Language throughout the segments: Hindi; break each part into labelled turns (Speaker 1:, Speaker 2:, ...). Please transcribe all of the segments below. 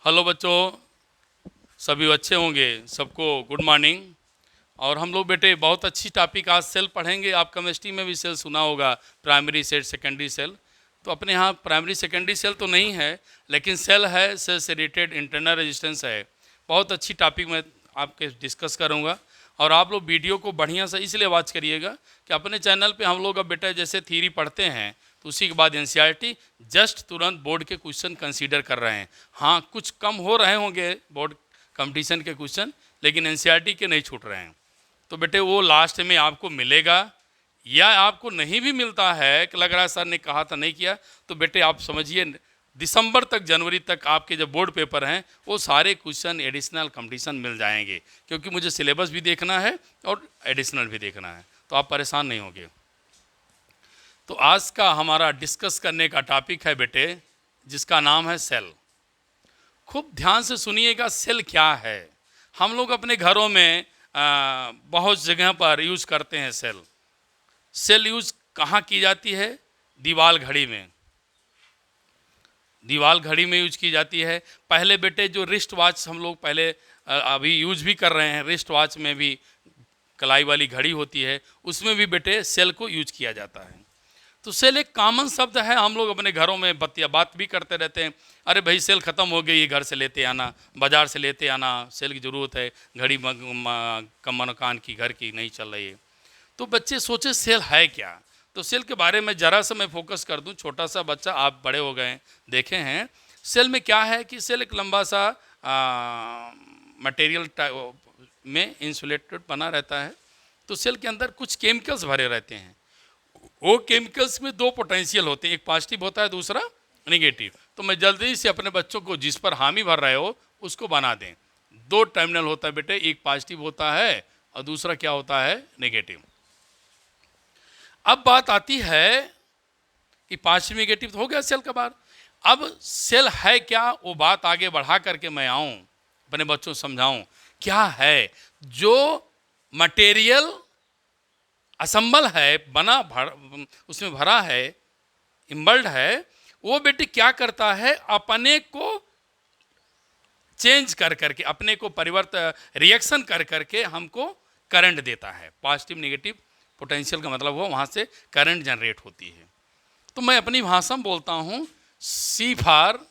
Speaker 1: हेलो बच्चों, सभी अच्छे होंगे। सबको गुड मॉर्निंग। और हम लोग बेटे बहुत अच्छी टॉपिक आज सेल पढ़ेंगे। आप केमिस्ट्री में भी सेल सुना होगा, प्राइमरी सेल, सेकेंडरी सेल। तो अपने यहाँ प्राइमरी सेकेंडरी सेल तो नहीं है, लेकिन सेल है, सेल से रिलेटेड इंटरनल रेजिस्टेंस है। बहुत अच्छी टॉपिक मैं आपके डिस्कस करूँगा। और आप लोग वीडियो को बढ़िया से इसलिए वॉच करिएगा कि अपने चैनल पे हम लोग अब बेटा जैसे थ्योरी पढ़ते हैं तो उसी के बाद एनसीईआरटी जस्ट तुरंत बोर्ड के क्वेश्चन कंसीडर कर रहे हैं। हाँ, कुछ कम हो रहे होंगे बोर्ड कंपटीशन के क्वेश्चन, लेकिन एनसीईआरटी के नहीं छूट रहे हैं। तो बेटे वो लास्ट में आपको मिलेगा, या आपको नहीं भी मिलता है कि लग रहा है सर ने कहा था नहीं किया, तो बेटे आप समझिए दिसंबर तक, जनवरी तक आपके जो बोर्ड पेपर हैं वो सारे क्वेश्चन एडिशनल कंपटीशन मिल जाएंगे, क्योंकि मुझे सिलेबस भी देखना है और एडिशनल भी देखना है। तो आप परेशान नहीं होंगे। तो आज का हमारा डिस्कस करने का टॉपिक है बेटे, जिसका नाम है सेल। खूब ध्यान से सुनिएगा, सेल क्या है। हम लोग अपने घरों में बहुत जगह पर यूज़ करते हैं सेल। सेल यूज़ कहाँ की जाती है? दीवार घड़ी में। दीवार घड़ी में यूज की जाती है। पहले बेटे जो रिस्ट वॉच हम लोग पहले अभी यूज भी कर रहे हैं, रिस्ट वॉच में भी कलाई वाली घड़ी होती है, उसमें भी बेटे सेल को यूज किया जाता है। तो सेल एक कॉमन शब्द है। हम लोग अपने घरों में बात भी करते रहते हैं, अरे भाई सेल ख़त्म हो गई, घर से लेते आना, बाज़ार से लेते आना, सेल की ज़रूरत है, घड़ी कम मकान की, घर की नहीं चल रही है। तो बच्चे सोचे सेल है क्या। तो सेल के बारे में ज़रा सा मैं फोकस कर दूं। छोटा सा बच्चा, आप बड़े हो गए, देखे हैं सेल में क्या है कि सेल एक लंबा सा मटेरियल में इंसुलेटेड बना रहता है। तो सेल के अंदर कुछ केमिकल्स भरे रहते हैं। वो केमिकल्स में दो पोटेंशियल होते हैं, एक पॉजिटिव होता है, दूसरा नेगेटिव। तो मैं जल्दी से अपने बच्चों को जिस पर हामी भर रहे हो उसको बना दें। दो टर्मिनल होता है बेटे, एक पॉजिटिव होता है और दूसरा क्या होता है? नेगेटिव। अब बात आती है कि पॉजिटिव नेगेटिव तो हो गया सेल का बार। अब सेल है क्या, वो बात आगे बढ़ा करके मैं आऊं, अपने बच्चों को समझाऊं क्या है। जो मटेरियल असम्बल है, उसमें भरा है, इम्बल्ड है, वो बेटे क्या करता है, अपने को चेंज कर करके, अपने को परिवर्तन, रिएक्शन कर करके हमको करंट देता है। पॉजिटिव नेगेटिव पोटेंशियल का मतलब वो वहाँ से करंट जनरेट होती है। तो मैं अपनी भाषा में बोलता हूँ, C for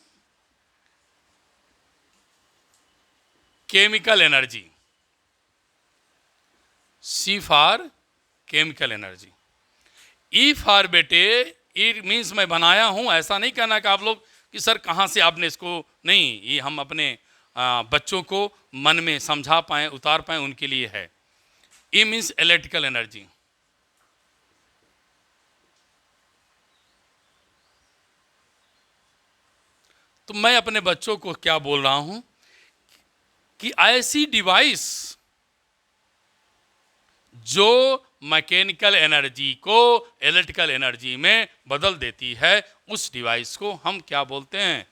Speaker 1: chemical energy, C for chemical energy. E for बेटे, ई मीन्स मैं बनाया हूँ। ऐसा नहीं कहना कि आप लोग कि सर कहाँ से आपने इसको, नहीं, ये हम अपने बच्चों को मन में समझा पाएँ, उतार पाएँ, उनके लिए है। E means electrical energy. तो मैं अपने बच्चों को क्या बोल रहा हूं कि ऐसी डिवाइस जो मैकेनिकल एनर्जी को इलेक्ट्रिकल एनर्जी में बदल देती है, उस डिवाइस को हम क्या बोलते हैं?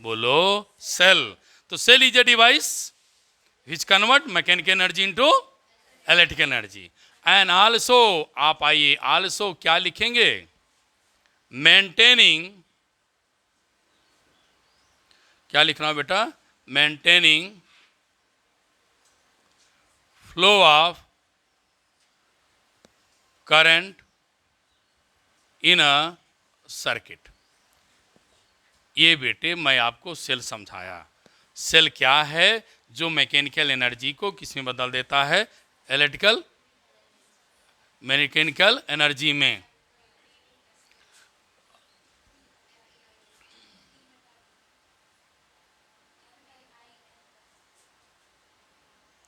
Speaker 1: बोलो, सेल। तो cell is a device which convert mechanical energy into electrical energy. And also, आप आइए, आल्सो क्या लिखेंगे? मेंटेनिंग, क्या लिखना बेटा? Maintaining flow of current in a circuit. ये बेटे मैं आपको सेल समझाया। सेल क्या है? जो मैकेनिकल एनर्जी को किस में बदल देता है? इलेक्ट्रिकल मैकेनिकल एनर्जी में।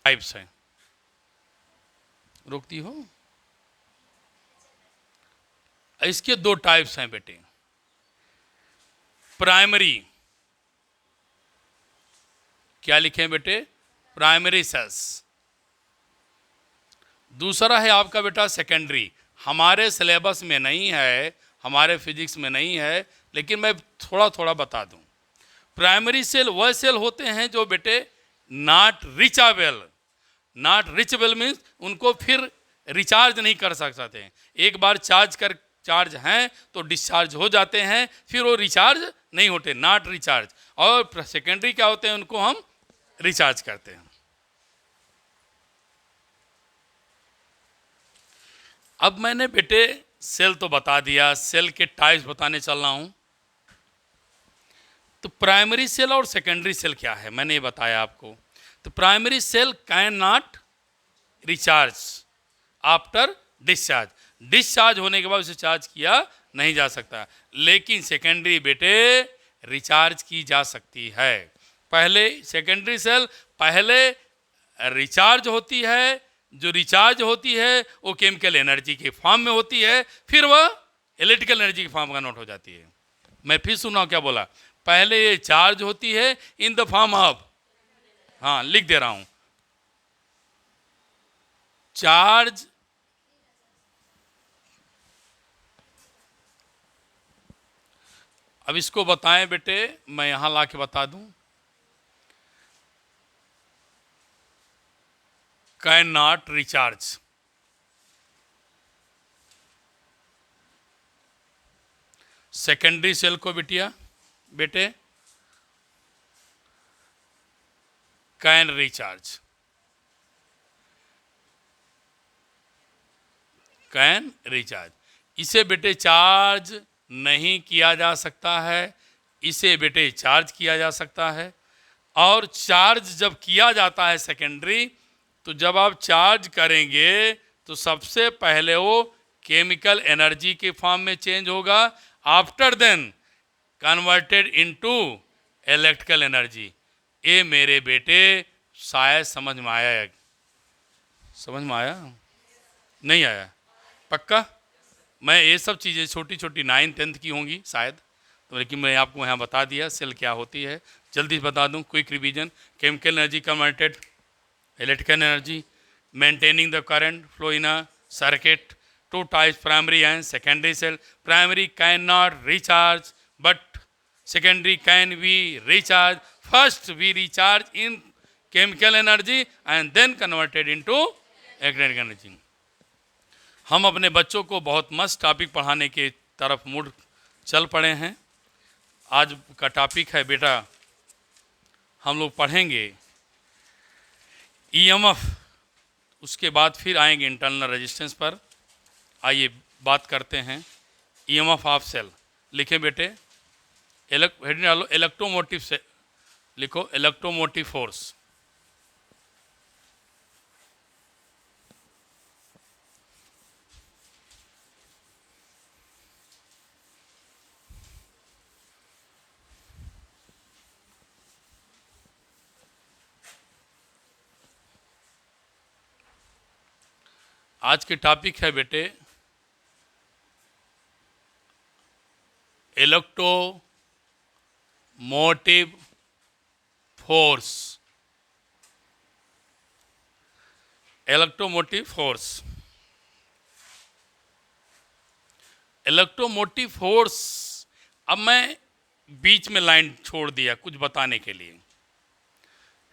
Speaker 1: टाइप्स हैं, रोकती हो? इसके दो टाइप्स हैं बेटे। प्राइमरी, क्या लिखें बेटे? Primary cells. दूसरा है आपका बेटा सेकेंडरी। हमारे सिलेबस में नहीं है, हमारे फिजिक्स में नहीं है, लेकिन मैं थोड़ा थोड़ा बता दूं। प्राइमरी सेल वह सेल होते हैं जो बेटे नॉट रिचाबल। नॉट रिचेबल मीन्स उनको फिर रिचार्ज नहीं कर सकते हैं। एक बार चार्ज हैं तो डिस्चार्ज हो जाते हैं, फिर वो रिचार्ज नहीं होते, नॉट रिचार्ज। और सेकेंडरी क्या होते हैं, उनको हम रिचार्ज करते हैं। अब मैंने बेटे सेल तो बता दिया, सेल के टाइप्स बताने चल रहा हूं। तो प्राइमरी सेल और सेकेंडरी सेल क्या है, मैंने ये बताया आपको। तो primary cell can not recharge after discharge, discharge होने के बाद उसे चार्ज किया नहीं जा सकता। लेकिन सेकेंडरी बेटे रिचार्ज की जा सकती है। पहले सेकेंडरी सेल पहले रिचार्ज होती है, जो रिचार्ज होती है वो केमिकल एनर्जी के फॉर्म में होती है, फिर वह इलेक्ट्रिकल एनर्जी के फॉर्म में कन्वर्ट हो जाती है। मैं फिर सुनाऊं क्या बोला, पहले ये चार्ज होती है इन द फॉर्म ऑफ, हाँ लिख दे रहा हूं, चार्ज अब इसको बताएं बेटे, मैं यहां ला के बता दूं। Can not recharge, secondary cell को बेटे कैन रिचार्ज, कैन रिचार्ज। इसे बेटे चार्ज नहीं किया जा सकता है, इसे बेटे चार्ज किया जा सकता है। और चार्ज जब किया जाता है सेकेंडरी, तो जब आप चार्ज करेंगे तो सबसे पहले वो केमिकल एनर्जी के फॉर्म में चेंज होगा, after then converted into electrical energy. ये मेरे बेटे शायद समझ में आया है, समझ में आया नहीं आया, पक्का? मैं ये सब चीज़ें छोटी छोटी 9th 10th की होंगी शायद, तो लेकिन मैं आपको यहाँ बता दिया सेल क्या होती है। जल्दी से बता दूँ, quick revision. Chemical energy converted electrical energy, maintaining the current flow in a circuit. Two types, primary and secondary cell. Primary can not recharge but secondary can be recharged. First we recharge in chemical energy and then converted into electrical energy. हम अपने बच्चों को बहुत मस्त टॉपिक पढ़ाने के तरफ मुड़ चल पड़े हैं। आज का टॉपिक है बेटा, हम लोग पढ़ेंगे EMF, उसके बाद फिर आएंगे इंटरनल रेजिस्टेंस पर। आइए बात करते हैं EMF ऑफ सेल। लिखें बेटे, हेडिंग डालो इलेक्ट्रोमोटिव से, लिखो इलेक्ट्रोमोटिव फोर्स। आज के टॉपिक है बेटे electromotive force. Electromotive force, electromotive force. अब मैं बीच में लाइन छोड़ दिया कुछ बताने के लिए,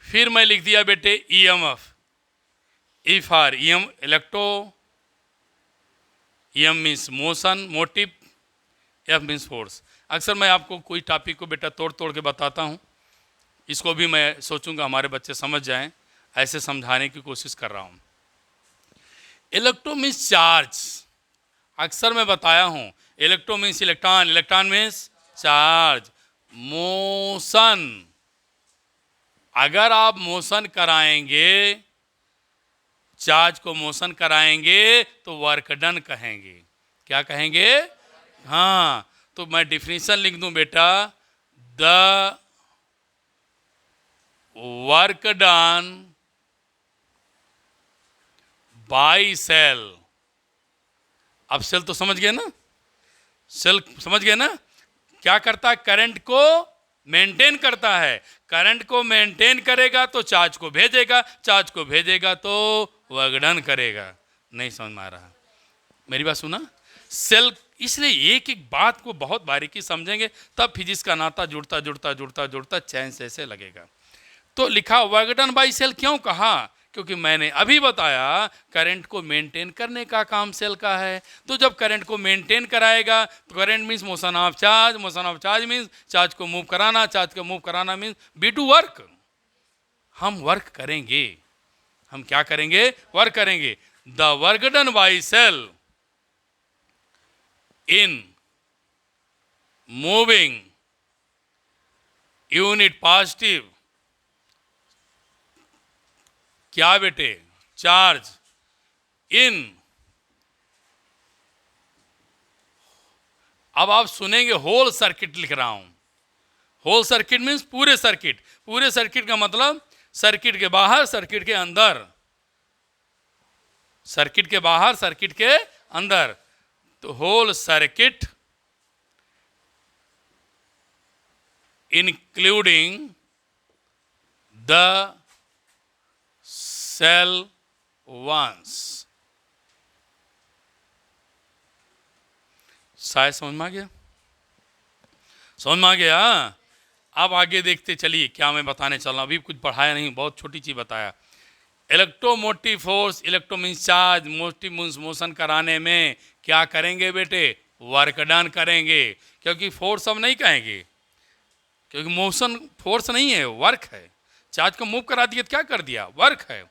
Speaker 1: फिर मैं लिख दिया बेटे EMF, E for EM electro, EM means motion, motive, F means force. अक्सर मैं आपको कोई टॉपिक को बेटा तोड़ तोड़ के बताता हूँ, इसको भी मैं सोचूंगा हमारे बच्चे समझ जाएं, ऐसे समझाने की कोशिश कर रहा हूँ। इलेक्ट्रो मीन्स चार्ज, अक्सर मैं बताया हूँ, electro means electron, electron means charge. Motion, अगर आप मोशन कराएंगे, चार्ज को मोशन कराएंगे तो वर्क डन कहेंगे। क्या कहेंगे? हाँ, तो मैं डिफिनीशन लिख दूं बेटा, the work done by cell. अब सेल तो समझ गए ना, सेल समझ गए ना, क्या करता है? करंट को मेंटेन करता है, करंट को मेंटेन करेगा तो चार्ज को भेजेगा, चार्ज को भेजेगा तो वर्क डन करेगा। नहीं समझ में आ रहा, मेरी बात सुना? सेल, इसलिए एक एक बात को बहुत बारीकी समझेंगे तब फिजिक्स का नाता जुड़ता जुड़ता जुड़ता जुड़ता चैन से ऐसे लगेगा। तो लिखा वर्क डन बाय सेल, क्यों कहा? क्योंकि मैंने अभी बताया करंट को मेंटेन करने का काम सेल का है। तो जब करंट को मेंटेन कराएगा तो current means motion of charge, motion of charge means charge को मूव कराना, चार्ज को मूव कराना मीन्स बी टू वर्क। हम वर्क करेंगे, हम क्या करेंगे? वर्क करेंगे। The work done by cell in moving unit positive, क्या बेटे? चार्ज इन, अब आप सुनेंगे होल सर्किट लिख रहा हूं। होल सर्किट मीन्स पूरे सर्किट। पूरे सर्किट का मतलब सर्किट के बाहर, सर्किट के अंदर, सर्किट के बाहर, सर्किट के अंदर। तो whole circuit including the cell once. शायद समझ में आ गया? समझ में आ गया? अब आगे देखते चलिए क्या मैं बताने चल रहा हूं। अभी कुछ पढ़ाया नहीं, बहुत छोटी चीज बताया। Electromotive force, electro means charge, motive means motion कराने में क्या करेंगे बेटे? वर्क डन करेंगे। क्योंकि फोर्स अब नहीं कहेंगे, क्योंकि मोशन फोर्स नहीं है, वर्क है। चार्ज को मूव करा दिया तो क्या कर दिया? वर्क है।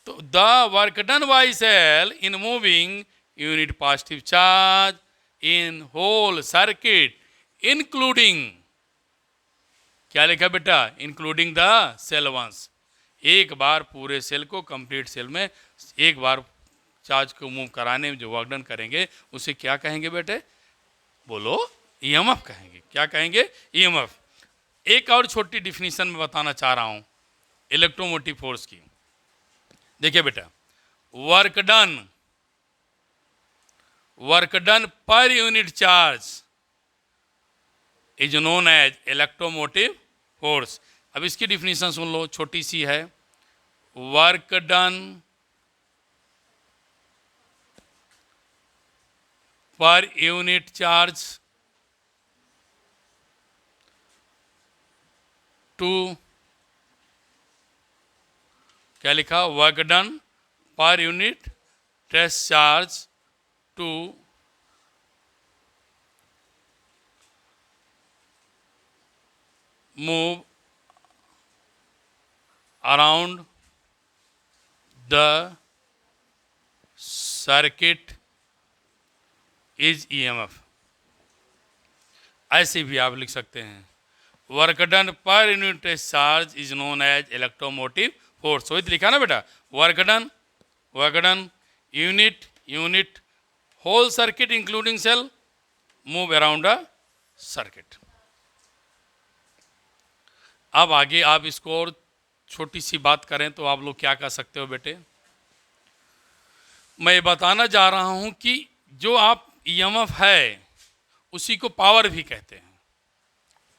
Speaker 1: तो the work done by cell in moving unit positive charge in whole circuit including, क्या लिखा बेटा? Including the cell once. एक बार पूरे सेल को, कंप्लीट सेल में एक बार चार्ज को मूव कराने में जो वर्क डन करेंगे उसे क्या कहेंगे बेटे? बोलो, ईएमएफ कहेंगे। क्या कहेंगे? ईएमएफ। एक और छोटी डिफिनीशन में बताना चाह रहा हूं इलेक्ट्रोमोटिव फोर्स की। देखिए बेटा, work done per unit charge is known as electromotive force. अब इसकी डिफिनीशन सुन लो, छोटी सी है। Work done per unit charge to, क्या लिखा? Work done per unit test charge to move around the circuit is EMF. ऐसे भी आप लिख सकते हैं, work done per unit charge is known as electromotive force. वही तो लिखा ना बेटा, work done unit whole circuit including cell move around a circuit. अब आगे आप इसको और छोटी सी बात करें तो आप लोग क्या कर सकते हो बेटे? मैं बताना जा रहा हूं कि जो आप ईएमएफ है उसी को पावर भी कहते हैं,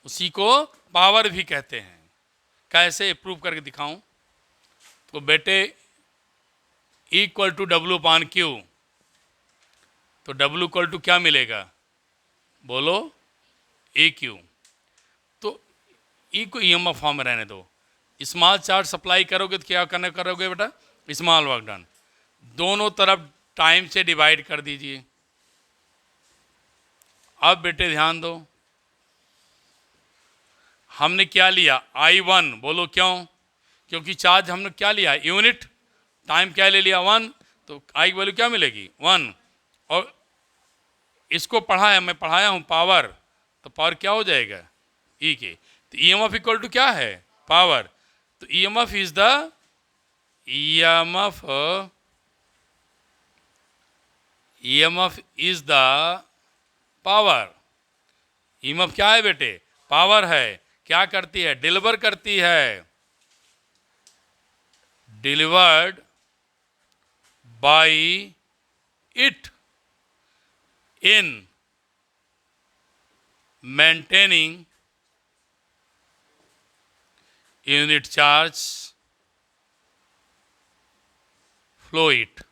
Speaker 1: उसी को पावर भी कहते हैं। कैसे प्रूव करके दिखाऊं? तो बेटे equal to W upon Q. तो डब्ल्यू इक्वल टू क्या मिलेगा? बोलो, ए क्यू। तो ई को ईएमएफ फॉर्म में रहने दो। स्मॉल चार्ज सप्लाई करोगे तो क्या करने करोगे बेटा? Small work done. दोनों तरफ टाइम से डिवाइड कर दीजिए। अब बेटे ध्यान दो, हमने क्या लिया? I1। बोलो क्यों? क्योंकि चार्ज हमने क्या लिया? यूनिट। टाइम क्या ले लिया? 1। तो I की वैल्यू क्या मिलेगी? 1। और इसको पढ़ाया, मैं पढ़ाया हूं पावर, तो पावर क्या हो जाएगा? ई के। तो ईएमएफ इक्वल टू क्या है? पावर। तो EMF is the power. EMF क्या है बेटे? पावर है। क्या करती है? डिलीवर करती है। Delivered by it in maintaining unit charge फ्लोइड।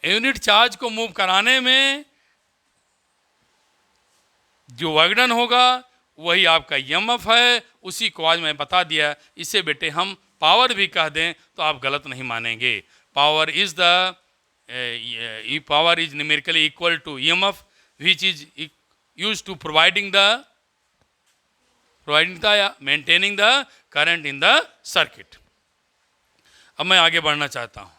Speaker 1: Unit charge को मूव कराने में जो वर्क डन होगा वही आपका ईएमएफ है। उसी को आज मैं बता दिया। इससे बेटे हम पावर भी कह दें तो आप गलत नहीं मानेंगे। Power is the power is numerically equal to EMF which is used to providing the maintaining the current in the circuit. अब मैं आगे बढ़ना चाहता हूं।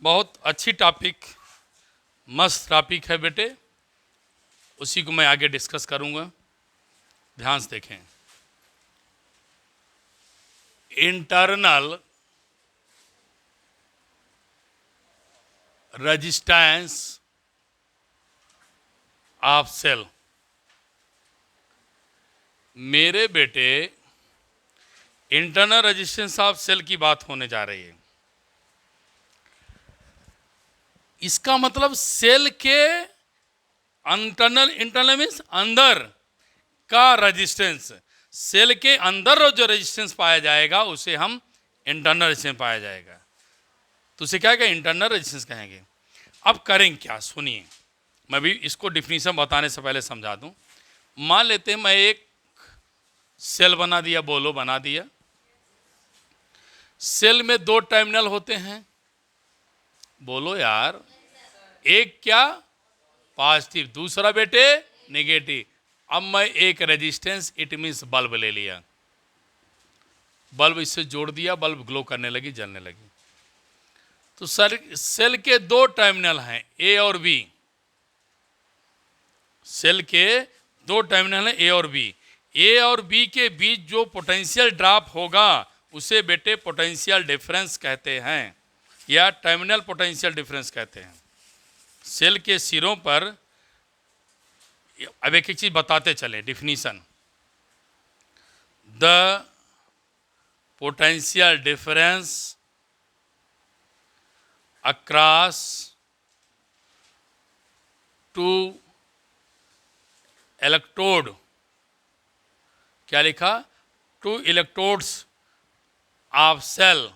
Speaker 1: बहुत अच्छी टॉपिक, मस्त टॉपिक है बेटे, उसी को मैं आगे डिस्कस करूंगा। ध्यान से देखें। Internal resistance of cell. मेरे बेटे इंटरनल रेजिस्टेंस ऑफ सेल की बात होने जा रही है। इसका मतलब सेल के इंटरनल मीन्स अंदर का रेजिस्टेंस, सेल के अंदर जो रेजिस्टेंस पाया जाएगा उसे हम इंटरनल रेजिस्टेंस पाया जाएगा, तो उसे क्या कहेंगे? इंटरनल रेजिस्टेंस कहेंगे। अब करें क्या, सुनिए, मैं भी इसको डिफिनीशन बताने से पहले समझा दूं। मान लेते हैं मैं एक सेल बना दिया, बोलो बना दिया। सेल में दो टर्मिनल होते हैं, बोलो यार, एक क्या पॉजिटिव, दूसरा बेटे नेगेटिव। अब मैं एक रेजिस्टेंस इट मीन्स बल्ब ले लिया, बल्ब इससे जोड़ दिया, बल्ब ग्लो करने लगी, जलने लगी। तो सर सेल के दो टर्मिनल हैं, ए और बी। सेल के दो टर्मिनल हैं, ए और बी। ए और बी के बीच जो पोटेंशियल ड्रॉप होगा उसे बेटे पोटेंशियल डिफरेंस कहते हैं, या टर्मिनल पोटेंशियल डिफरेंस कहते हैं। सेल के सिरों पर, अब एक एक चीज बताते चले, definition. The potential difference across two electrode, क्या लिखा? Two electrodes of cell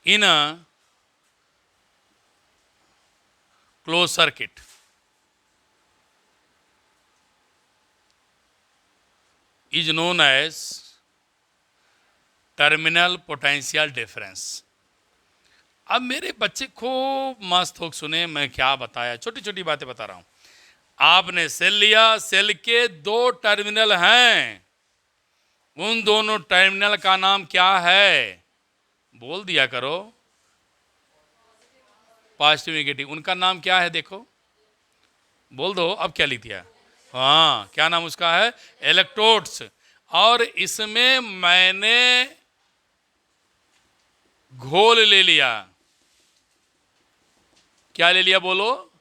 Speaker 1: in a closed circuit is known as terminal potential difference। अब मेरे बच्चे खूब मस्त होकर सुने मैं क्या बताया, छोटी छोटी बातें बता रहा हूं। आपने सेल लिया, सेल के दो टर्मिनल हैं, उन दोनों टर्मिनल का नाम क्या है? बोल दिया करो, पॉजिटिव नेगेटिव, उनका नाम क्या है? देखो बोल दो, अब क्या लिख दिया? हाँ, क्या नाम उसका है? इलेक्ट्रोड्स। और इसमें मैंने घोल ले लिया, क्या ले लिया? बोलो,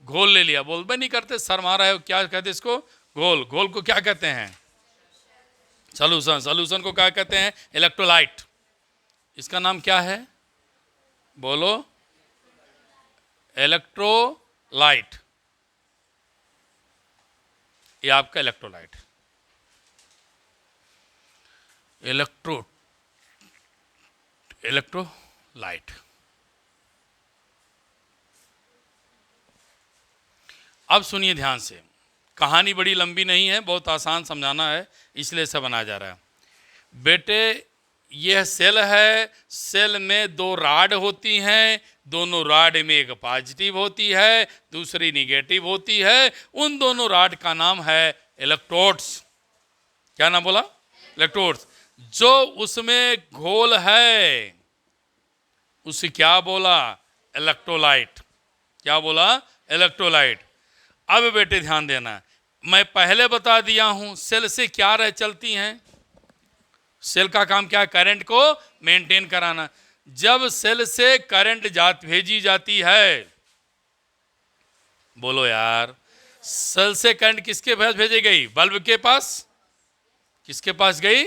Speaker 1: घोल ले लिया। बोल नहीं करते, शर्मा रहे हो, क्या कहते इसको? घोल। घोल को क्या कहते हैं? सॉल्यूशन। सॉल्यूशन को क्या कहते हैं? इलेक्ट्रोलाइट। इसका नाम क्या है? बोलो, इलेक्ट्रोलाइट। ये आपका इलेक्ट्रोलाइट, इलेक्ट्रोलाइट। अब सुनिए ध्यान से, कहानी बड़ी लंबी नहीं है, बहुत आसान समझाना है, इसलिए सब बनाया जा रहा है। बेटे यह सेल है, सेल में दो राड होती हैं, दोनों राड में एक पॉजिटिव होती है, दूसरी निगेटिव होती है। उन दोनों राड का नाम है इलेक्ट्रोड्स। क्या नाम बोला? इलेक्ट्रोड्स। जो उसमें घोल है उसे क्या बोला? इलेक्ट्रोलाइट। क्या बोला? इलेक्ट्रोलाइट। अब बेटे ध्यान देना, मैं पहले बता दिया हूं सेल से क्या रह चलती हैं। सेल का काम क्या है? करंट को मेंटेन कराना। जब सेल से करंट भेजी जाती है, बोलो यार, सेल से करंट किसके पास भेजी गई? बल्ब के पास। किसके पास गई?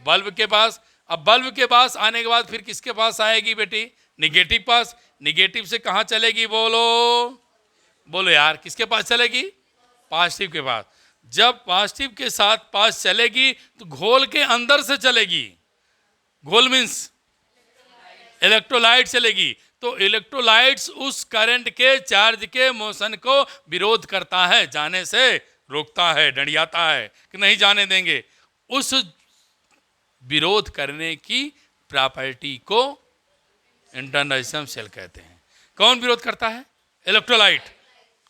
Speaker 1: बल्ब के पास। अब बल्ब के पास आने के बाद फिर किसके पास आएगी बेटी? निगेटिव पास। निगेटिव से कहां चलेगी? बोलो, बोलो यार, किसके पास चलेगी? पॉजिटिव के पास। जब पॉजिटिव के साथ पास चलेगी तो घोल के अंदर से चलेगी। घोल मीन्स इलेक्ट्रोलाइट चलेगी। तो इलेक्ट्रोलाइट्स उस करंट के चार्ज के मोशन को विरोध करता है, जाने से रोकता है, डंडियाता है कि नहीं जाने देंगे। उस विरोध करने की प्रॉपर्टी को इंटरनल सेल कहते हैं। कौन विरोध करता है? इलेक्ट्रोलाइट।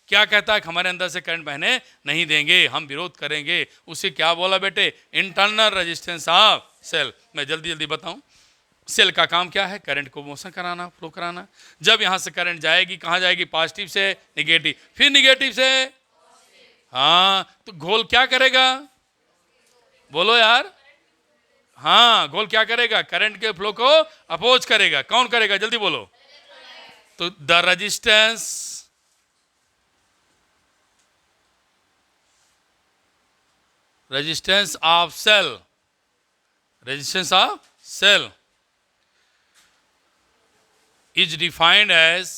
Speaker 1: क्या कहता है? हमारे अंदर से करंट बहने नहीं देंगे, हम विरोध करेंगे। उसे क्या बोला बेटे? Internal resistance of cell. मैं जल्दी जल्दी बताऊं, सेल का काम क्या है? करंट को मोशन कराना, फ्लो कराना। जब यहां से करंट जाएगी, कहां जाएगी? पॉजिटिव से निगेटिव, फिर निगेटिव से, हाँ, तो घोल क्या करेगा? बोलो यार। हाँ, घोल क्या करेगा? करंट के फ्लो को अपोज करेगा। कौन करेगा? जल्दी बोलो। तो the resistance of cell, resistance of cell is defined as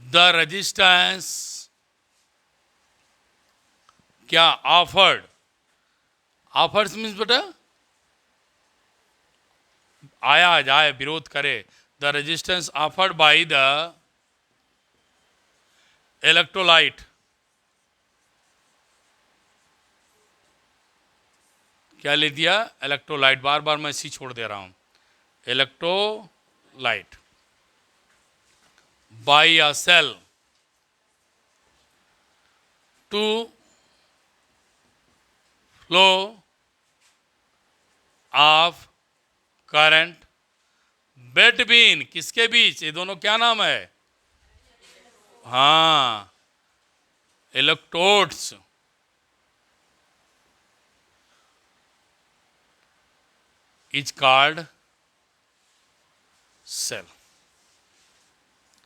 Speaker 1: the resistance क्या? offered मीन्स बेटा आया जाए, विरोध करे। The resistance offered by the electrolyte, क्या ले दिया? इलेक्ट्रोलाइट। बार बार मैं सी छोड़ दे रहा हूं। Electrolyte by a cell to flow of current between, किसके बीच? ये दोनों क्या नाम है? हाँ, इलेक्ट्रोड्स इज कॉल्ड सेल।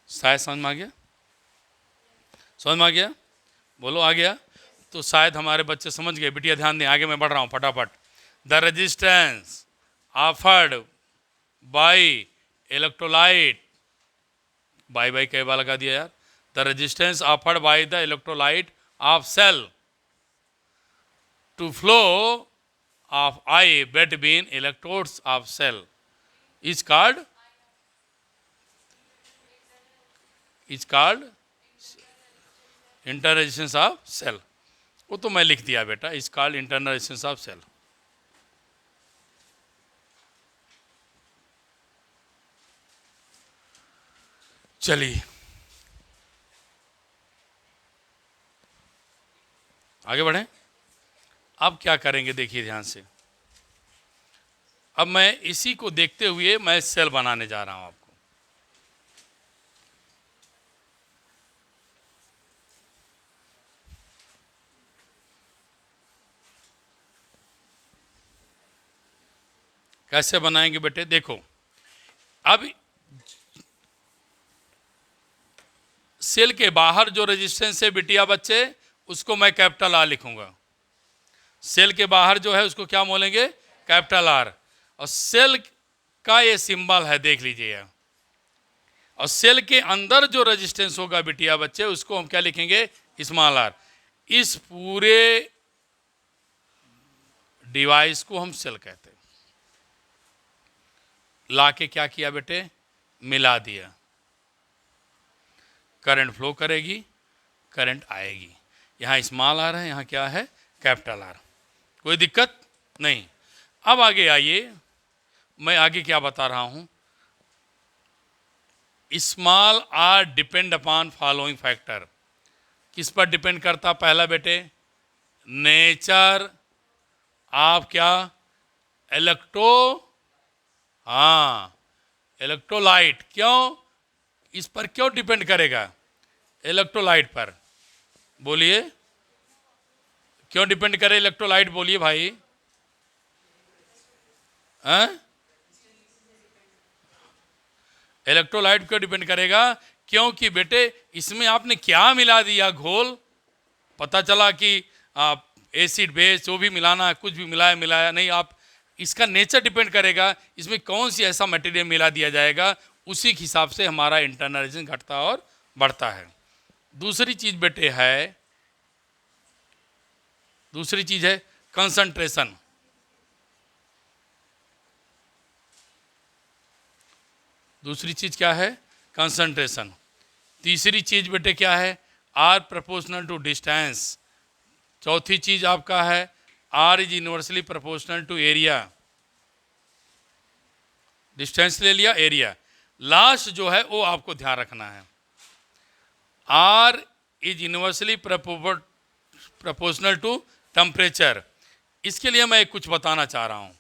Speaker 1: शायद समझ में आ गया? समझ में आ गया? बोलो आ गया? तो शायद हमारे बच्चे समझ गए। बिटिया ध्यान दें, आगे मैं बढ़ रहा हूं फटाफट। The resistance offered by electrolyte, by by कई बार लगा दिया यार। The resistance offered by the electrolyte of cell to flow of I between electrodes of cell is called internal resistance of cell। वो तो मैं लिख दिया बेटा, is called internal resistance of cell। चलिए आगे बढ़ें। अब क्या करेंगे देखिए ध्यान से। अब मैं इसी को देखते हुए मैं सेल बनाने जा रहा हूं आपको। कैसे बनाएंगे बेटे? देखो, अब सेल के बाहर जो रेजिस्टेंस है बिटिया बच्चे, उसको मैं कैपिटल आर लिखूंगा। सेल के बाहर जो है उसको क्या बोलेंगे? Capital R. और सेल का ये सिंबल है, देख लीजिए। और सेल के अंदर जो रेजिस्टेंस होगा बिटिया बच्चे, उसको हम क्या लिखेंगे? Small R. इस पूरे डिवाइस को हम सेल कहते हैं। लाके क्या किया बेटे? मिला दिया। करंट फ्लो करेगी, करंट आएगी। यहाँ स्मॉल आर है, यहाँ क्या है? Capital R. कोई दिक्कत नहीं। अब आगे आइए, मैं आगे क्या बता रहा हूं। Small R depend upon following factor. किस पर डिपेंड करता? पहला बेटे, नेचर ऑफ क्या? इलेक्ट्रोलाइट। क्यों? इस पर क्यों डिपेंड करेगा? इलेक्ट्रोलाइट पर। बोलिए क्यों डिपेंड करे इलेक्ट्रोलाइट? बोलिए भाई। इलेक्ट्रोलाइट क्यों डिपेंड करेगा? क्योंकि बेटे इसमें आपने क्या मिला दिया? घोल। पता चला कि एसिड बेस जो भी मिलाना है, कुछ भी मिलाया नहीं, आप इसका नेचर डिपेंड करेगा, इसमें कौन सी ऐसा मटेरियल मिला दिया जाएगा, उसी के हिसाब से हमारा इंटरनल रेजिस्टेंस घटता और बढ़ता है। दूसरी चीज़ बेटे है, दूसरी चीज़ है कंसंट्रेशन। दूसरी चीज़ क्या है? कंसंट्रेशन। तीसरी चीज़ बेटे क्या है? R proportional to distance. चौथी चीज़ आपका है R is universally proportional to area. Distance ले लिया, एरिया। लास्ट जो है वो आपको ध्यान रखना है, R is universally proportional to temperature. इसके लिए मैं कुछ बताना चाह रहा हूँ।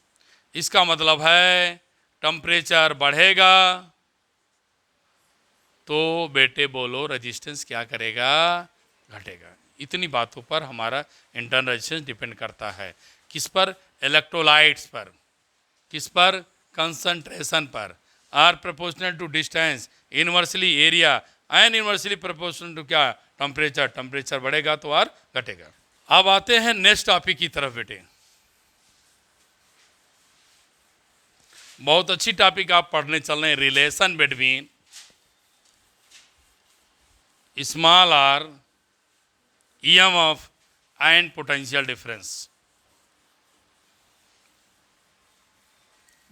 Speaker 1: इसका मतलब है टेम्परेचर बढ़ेगा तो बेटे बोलो रेजिस्टेंस क्या करेगा? घटेगा। इतनी बातों पर हमारा इंटरनल रेजिस्टेंस डिपेंड करता है। किस पर? इलेक्ट्रोलाइट्स पर। किस पर? कंसंट्रेशन पर। R proportional to distance, inversely area, and inversely proportional to क्या? टेम्परेचर। टेम्परेचर बढ़ेगा तो आर घटेगा। अब आते हैं नेक्स्ट टॉपिक की तरफ बेटे। बहुत अच्छी टॉपिक आप पढ़ने चल रहे हैं, relation between small R, EMF and potential difference.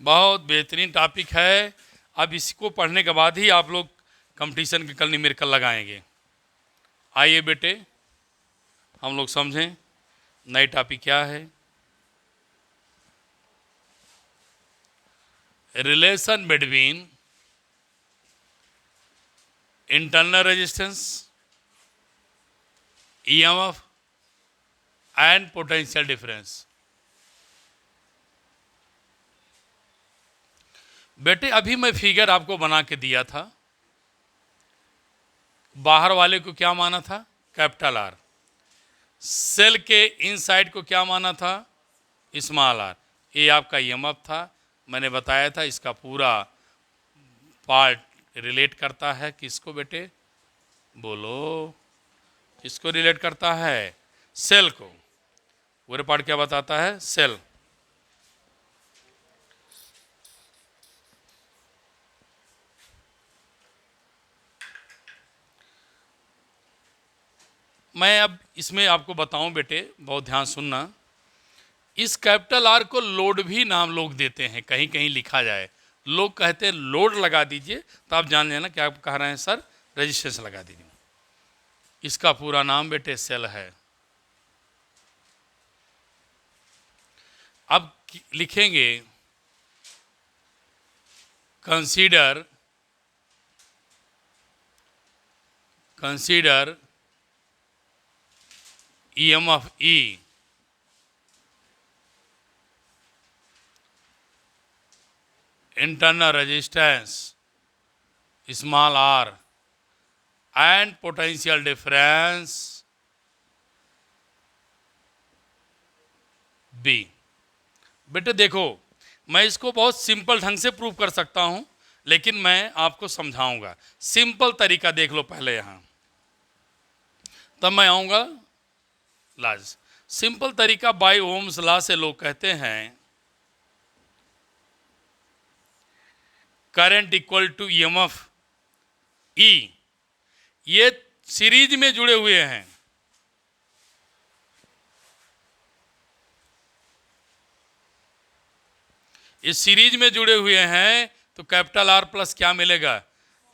Speaker 1: बहुत बेहतरीन टॉपिक है। अब इसको पढ़ने के बाद ही आप लोग कंपटीशन के कल न्यूमेरिकल लगाएंगे। आइए बेटे हम लोग समझें नई टॉपिक क्या है। Relation between internal resistance, EMF and potential difference. बेटे अभी मैं फिगर आपको बना के दिया था। बाहर वाले को क्या माना था? Capital R. सेल के इनसाइड को क्या माना था? Small R. ये आपका EMF था। मैंने बताया था इसका पूरा पार्ट रिलेट करता है किसको बेटे? बोलो किसको रिलेट करता है? सेल को। पूरे पार्ट क्या बताता है? सेल। मैं अब इसमें आपको बताऊं बेटे, बहुत ध्यान सुनना। इस कैपिटल आर को लोड भी नाम लोग देते हैं, कहीं कहीं लिखा जाए। लोग कहते हैं लोड लगा दीजिए, तो आप जान लेना क्या कह रहे हैं सर? रेजिस्टेंस लगा दीजिए। इसका पूरा नाम बेटे सेल है। अब लिखेंगे consider EMF E internal resistance small r and potential difference B। बेटे देखो मैं इसको बहुत सिंपल ढंग से प्रूव कर सकता हूं, लेकिन मैं आपको समझाऊंगा। सिंपल तरीका देख लो पहले यहां, तब मैं आऊंगा लाज। सिंपल तरीका बाय ओम्स लॉ से लोग कहते हैं current equal to EMF E। ये सीरीज में जुड़े हुए हैं। इस सीरीज में जुड़े हुए हैं तो कैपिटल आर प्लस क्या मिलेगा?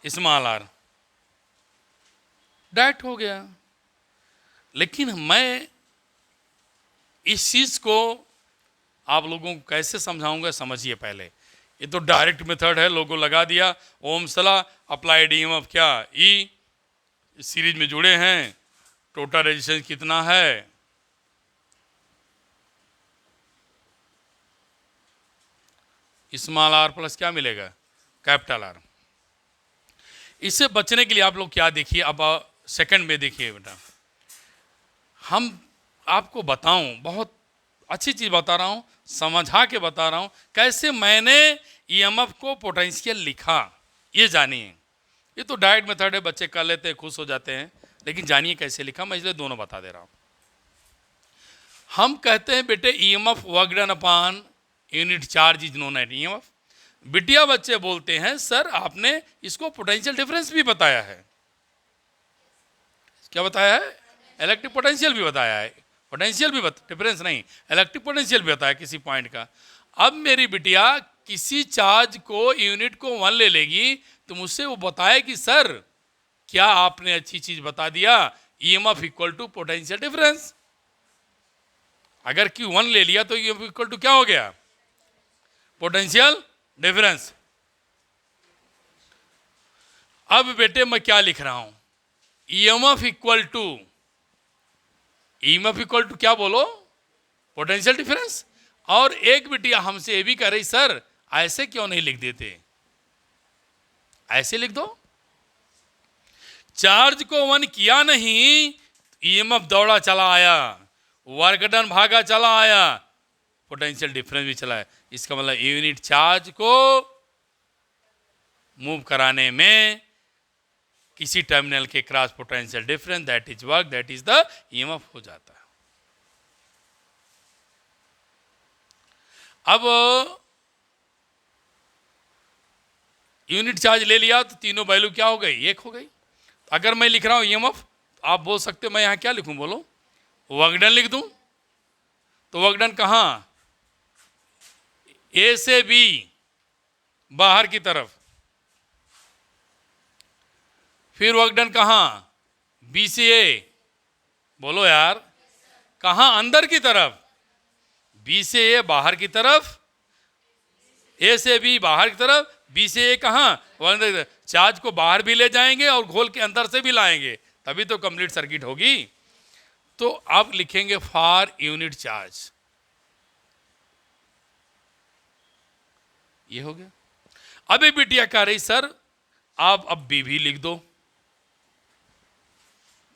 Speaker 1: Small are. डायरेक्ट हो गया। लेकिन मैं इस चीज को आप लोगों को कैसे समझाऊंगा, समझिए पहले। ये तो डायरेक्ट मेथड है, लोगों लगा दिया ओम्स लॉ, अप्लाइड EMF क्या? E। सीरीज में जुड़े हैं, टोटल रेजिस्टेंस कितना है? स्मॉल आर प्लस क्या मिलेगा? Capital R. इससे बचने के लिए आप लोग क्या देखिए, अब सेकंड में देखिए बेटा। हम आपको बताऊं, बहुत अच्छी चीज बता रहा हूं, समझा के बता रहा हूं कैसे मैंने EMF को पोटेंशियल लिखा, ये जानिए। ये तो डायरेक्ट मेथड है, बच्चे कर लेते हैं, खुश हो जाते हैं, लेकिन जानिए कैसे लिखा। मैं इसलिए दोनों बता दे रहा हूं। हम कहते हैं बेटे EMF work done upon unit charge is known as EMF. बिटिया बच्चे बोलते हैं सर आपने इसको पोटेंशियल डिफरेंस भी बताया है। क्या बताया है? इलेक्ट्रिक पोटेंशियल भी बताया है, पोटेंशियल भी डिफरेंस नहीं, इलेक्ट्रिक पोटेंशियल भी बताया किसी पॉइंट का। अब मेरी बिटिया किसी चार्ज को यूनिट को 1 ले लेगी तो मुझसे वो बताए कि सर क्या आपने अच्छी चीज बता दिया, EMF equal to potential difference. अगर Q1 ले लिया तो ईएमएफ इक्वल टू क्या हो गया? Potential difference. अब बेटे मैं क्या लिख रहा हूं? ईएमएफ इक्वल टू क्या बोलो? Potential difference. और एक बिटिया हमसे ये भी कह रही सर ऐसे क्यों नहीं लिख देते, ऐसे लिख दो। चार्ज को 1 किया नहीं, ईएमएफ दौड़ा चला आया, वर्क डन भागा चला आया, पोटेंशियल डिफरेंस भी चला है। इसका मतलब यूनिट चार्ज को मूव कराने में किसी टर्मिनल के cross potential difference that is work that is the EMF हो जाता है। अब यूनिट चार्ज ले लिया तो तीनों वैल्यू क्या हो गई? 1 हो गई। अगर मैं लिख रहा हूं ईएमएफ, आप बोल सकते हो मैं यहां क्या लिखूं? बोलो, वर्क डन लिख दूं। तो वर्क डन कहां? ए से बी, बाहर की तरफ। फिर वर्क डन कहां? बी से ए। बोलो यार, कहां? अंदर की तरफ। बी से ए बाहर की तरफ, ए से बी बाहर की तरफ, बी से ए कहां? चार्ज को बाहर भी ले जाएंगे और घोल के अंदर से भी लाएंगे, तभी तो कंप्लीट सर्किट होगी। तो आप लिखेंगे फॉर यूनिट चार्ज, ये हो गया। अभी बिटिया कह रही सर आप अब बी भी लिख दो।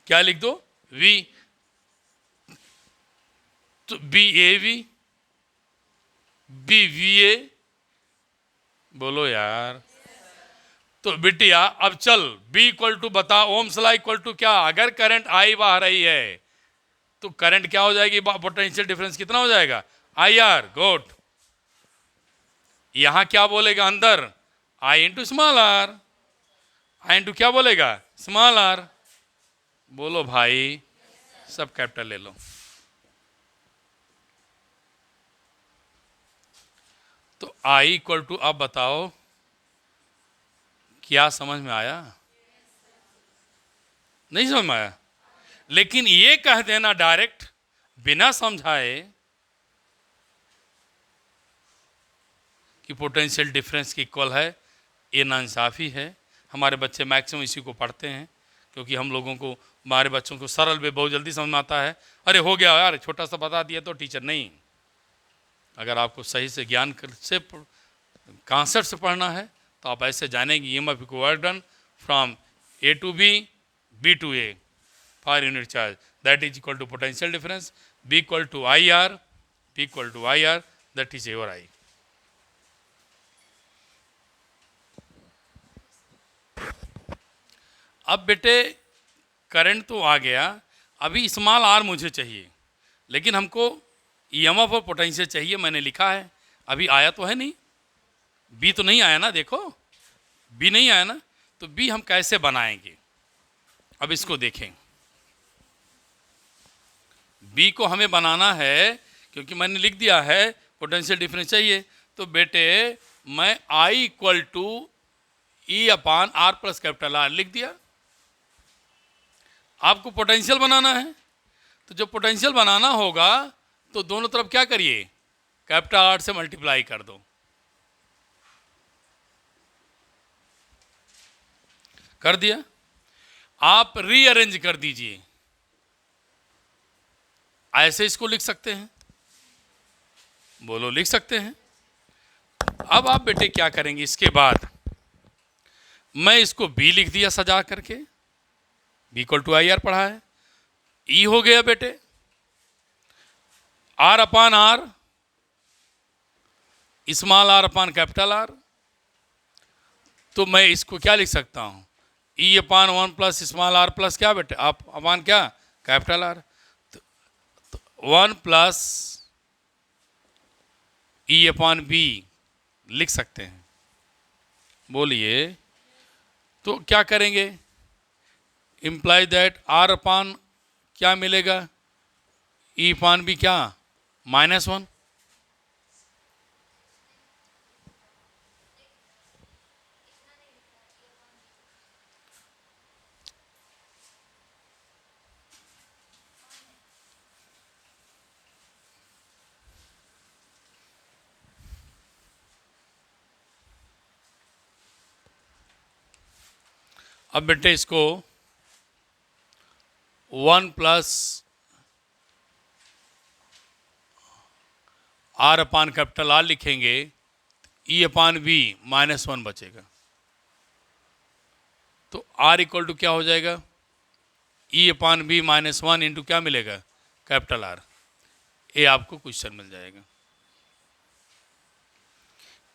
Speaker 1: क्या लिख दो? वी। तो B A V, B V A. बोलो यार। तो बिटिया अब चल बी इक्वल टू बता, ओम्स लॉ इक्वल टू क्या? अगर करंट आई बह रही है तो करंट क्या हो जाएगी? पोटेंशियल डिफरेंस कितना हो जाएगा? I R. गुड। यहां क्या बोलेगा? अंदर I into small R. I into क्या बोलेगा? Small R. बोलो भाई, सब कैपिटल ले लो। तो आई इक्वल टू, अब बताओ क्या समझ में आया? नहीं समझ में आया? लेकिन ये कह देना डायरेक्ट बिना समझाए कि पोटेंशियल डिफरेंस की इक्वल है, ये नाइंसाफी है। हमारे बच्चे मैक्सिमम इसी को पढ़ते हैं क्योंकि हम लोगों को, हमारे बच्चों को सरल में बहुत जल्दी समझ में आता है। अरे हो गया यार, छोटा सा बता दिया तो टीचर नहीं। अगर आपको सही से ज्ञान से कॉन्सेप्ट से पढ़ना है तो आप ऐसे जानेंगे ईएमएफ को work done from A to B, B to A for unit charge that is equal to potential difference, B equal to I R, B equal to I R that is your I. अब बेटे करंट तो आ गया, अभी स्मॉल आर मुझे चाहिए, लेकिन हमको ईएमएफ और पोटेंशियल चाहिए। मैंने लिखा है, अभी आया तो है नहीं, बी तो नहीं आया ना। देखो बी नहीं आया ना, तो बी हम कैसे बनाएंगे? अब इसको देखें। बी को हमें बनाना है क्योंकि मैंने लिख दिया है पोटेंशियल डिफरेंस चाहिए। तो बेटे मैं I equal to E upon R plus capital R लिख दिया। आपको पोटेंशियल बनाना है, तो जब पोटेंशियल बनाना होगा तो दोनों तरफ क्या करिए? कैपिटल आर से मल्टीप्लाई कर दो। कर दिया। आप रीअरेंज कर दीजिए, ऐसे इसको लिख सकते हैं। बोलो, लिख सकते हैं। अब आप बेटे क्या करेंगे? इसके बाद मैं इसको बी लिख दिया सजा करके, B equal to I R पढ़ा है। ई हो गया बेटे R upon R, small R upon capital R. तो मैं इसको क्या लिख सकता हूं? E upon 1 plus small R plus क्या बेटे? आप अपान क्या? Capital R. तो 1 प्लस ई अपॉन बी लिख सकते हैं? बोलिए। तो क्या करेंगे? इम्प्लाई दैट आर अपॉन क्या मिलेगा? ई अपॉन बी क्या? -1। अब बेटे इसको 1 plus R upon capital R लिखेंगे, ई अपान बी -1 बचेगा। तो आर इक्वल टू क्या हो जाएगा? ई अपान बी -1 इंटू क्या मिलेगा? Capital R. ये आपको क्वेश्चन मिल जाएगा।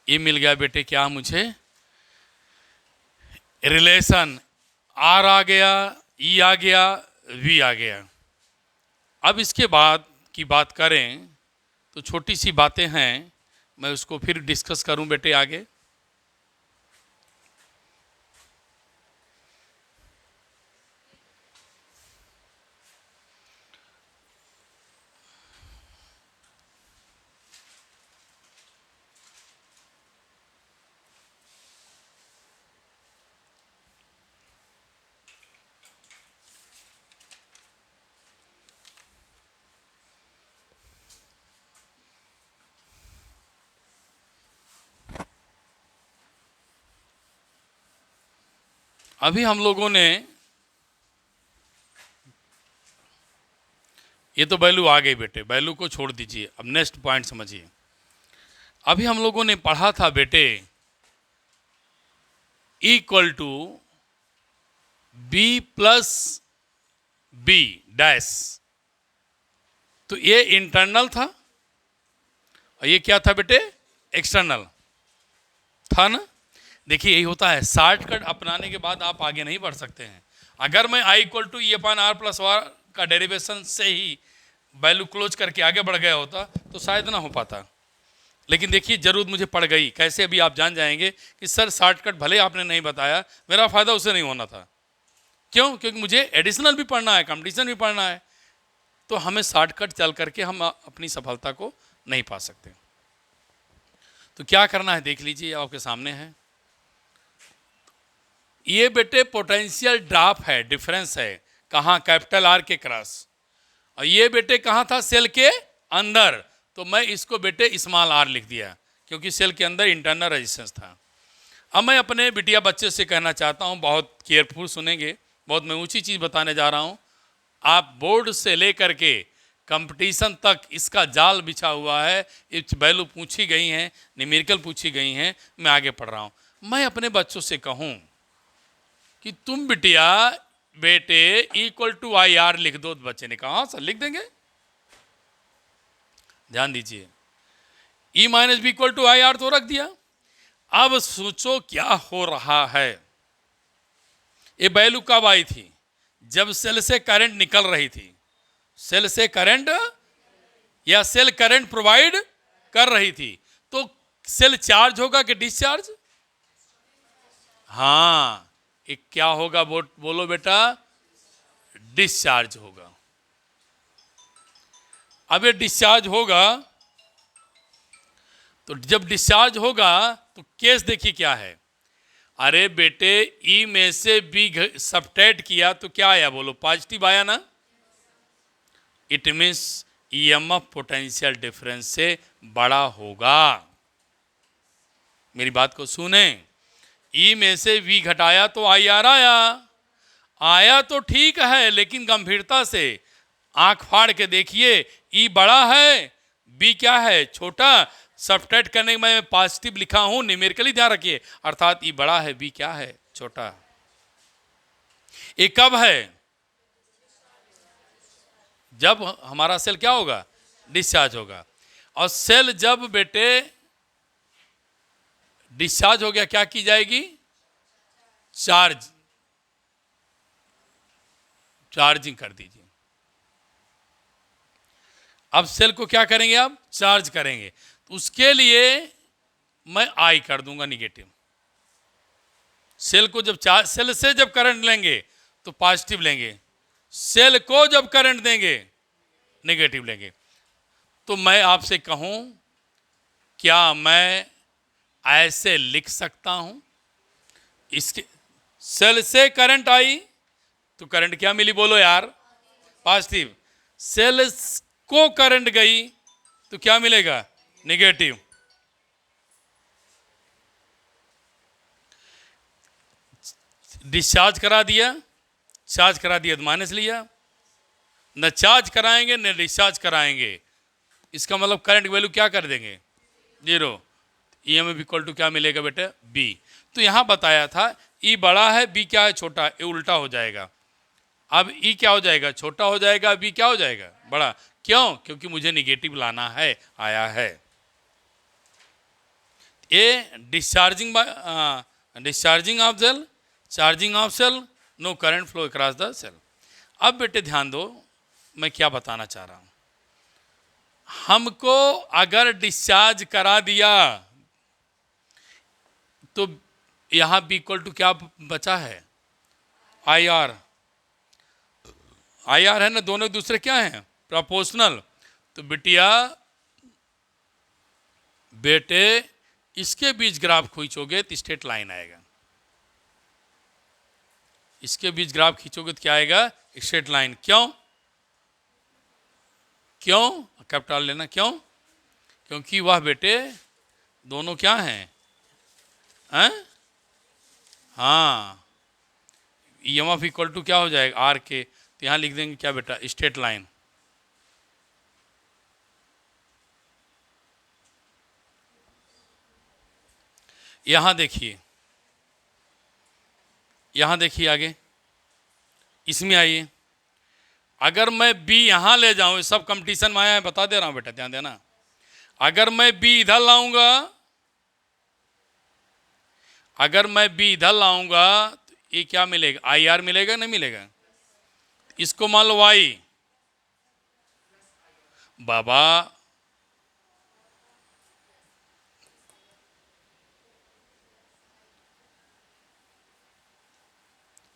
Speaker 1: ये मिल गया बेटे क्या मुझे? रिलेशन आर आ गया, ई आ गया, वी आ गया। अब इसके बाद की बात करें तो छोटी सी बातें हैं, मैं उसको फिर डिस्कस करूं बेटे आगे। अभी हम लोगों ने ये तो वैल्यू आ गई बेटे, वैल्यू को छोड़ दीजिए। अब नेक्स्ट पॉइंट समझिए। अभी हम लोगों ने पढ़ा था बेटे equal to B plus B dash. तो ये इंटरनल था और ये क्या था बेटे? एक्सटर्नल था ना। देखिए यही होता है, शॉर्टकट अपनाने के बाद आप आगे नहीं बढ़ सकते हैं। अगर मैं I equal to E upon R plus R का डेरिवेशन से ही वैल्यू क्लोज करके आगे बढ़ गया होता तो शायद ना हो पाता। लेकिन देखिए जरूरत मुझे पड़ गई। कैसे? अभी आप जान जाएंगे कि सर शॉर्टकट भले आपने नहीं बताया, मेरा फ़ायदा उसे नहीं होना था। क्यों? क्योंकि मुझे एडिशनल भी पढ़ना है, कंपटीशन भी पढ़ना है। तो हमें शॉर्टकट चल करके हम अपनी सफलता को नहीं पा सकते। तो क्या करना है देख लीजिए, आपके सामने है। ये बेटे पोटेंशियल ड्रॉप है, डिफरेंस है। कहाँ? कैपिटल आर के क्रॉस। और ये बेटे कहाँ था? सेल के अंदर। तो मैं इसको बेटे स्मॉल आर लिख दिया क्योंकि सेल के अंदर इंटरनल रेजिस्टेंस था। अब मैं अपने बिटिया बच्चे से कहना चाहता हूँ, बहुत केयरफुल सुनेंगे, बहुत मैं ऊंची चीज़ बताने जा रहा हूँ। आप बोर्ड से लेकर के कंपटीशन तक इसका जाल बिछा हुआ है। इस वैल्यू पूछी गई हैं, न्यूमेरिकल पूछी गई हैं, मैं आगे पढ़ रहा हूँ। मैं अपने बच्चों से कहूँ कि तुम बिटिया बेटे इक्वल टू आई आर लिख दो, तो बच्चे ने कहा हाँ सर लिख देंगे। ध्यान दीजिए, E minus B equal to I R तो रख दिया। अब सोचो क्या हो रहा है। ये वैल्यू कब आई थी? जब सेल से करंट निकल रही थी। सेल से करंट या सेल करंट प्रोवाइड कर रही थी। तो सेल चार्ज होगा कि डिस्चार्ज? हाँ, ये क्या होगा? बोलो बेटा, डिस्चार्ज होगा। अब ये डिस्चार्ज होगा, तो जब डिस्चार्ज होगा तो केस देखिए क्या है। अरे बेटे ई में से बी सबट्रैक्ट किया तो क्या आया? बोलो, पॉजिटिव आया ना। It means EMF potential difference से बड़ा होगा। मेरी बात को सुने। ई में से वी घटाया तो आई आर आया। आया तो ठीक है, लेकिन गंभीरता से आंख फाड़ के देखिए, ई बड़ा है, बी क्या है? छोटा। सबट्रैक्ट करने में मैं पॉजिटिव लिखा हूं, न्यूमेरिकली ध्यान रखिए, अर्थात ई बड़ा है, बी क्या है? छोटा। ये कब है? जब हमारा सेल क्या होगा? डिस्चार्ज होगा। और सेल जब बेटे डिस्चार्ज हो गया, क्या की जाएगी? चार्जिंग कर दीजिए। अब सेल को क्या करेंगे? अब चार्ज करेंगे। उसके लिए मैं आई कर दूंगा निगेटिव। सेल को जब सेल से जब करंट लेंगे तो पॉजिटिव लेंगे, सेल को जब करंट देंगे नेगेटिव लेंगे। तो मैं आपसे कहूं, क्या मैं ऐसे लिख सकता हूं? इसके सेल से करंट आई तो करंट क्या मिली, बोलो यार, पॉजिटिव। सेल को करंट गई तो क्या मिलेगा, नेगेटिव। डिस्चार्ज करा दिया, चार्ज करा दिया तो माइनस लिया, न चार्ज कराएंगे न डिस्चार्ज कराएंगे, इसका मतलब करंट वैल्यू क्या कर देंगे, जीरो। EMF इक्वल टू क्या मिलेगा बेटे, बी। तो यहां बताया था E बड़ा है, B क्या है, छोटा, ये उल्टा हो जाएगा। अब E क्या हो जाएगा, छोटा हो जाएगा, B क्या हो जाएगा, बड़ा। क्यों? क्योंकि मुझे निगेटिव लाना है, आया है। A discharging of cell, charging of cell, no current flow across the cell. अब बेटे ध्यान दो, मैं क्या बताना चाह रहा हूं। हमको अगर डिस्चार्ज करा दिया तो यहां B इक्वल टू क्या बचा है, IR। IR है ना, दोनों दूसरे क्या हैं, प्रोपोर्शनल। तो बिटिया बेटे इसके बीच ग्राफ खींचोगे तो स्ट्रेट लाइन आएगा, इसके बीच ग्राफ खींचोगे तो क्या आएगा, स्ट्रेट लाइन। क्यों? क्यों कैपिटल लेना, क्यों? क्योंकि वह बेटे दोनों क्या हैं, हैं? हाँ, EMF इक्वल टू क्या हो जाएगा, आर के। तो यहां लिख देंगे क्या बेटा, स्ट्रेट लाइन। यहां देखिए, यहां देखिए आगे, इसमें आइए। अगर मैं B यहां ले जाऊं, सब कंपटीशन में आया है, बता दे रहा हूं बेटा, ध्यान देना। अगर मैं B इधर लाऊंगा, अगर मैं B इधर लाऊंगा तो ये क्या मिलेगा, IR मिलेगा, नहीं मिलेगा। इसको मान लो Y, बाबा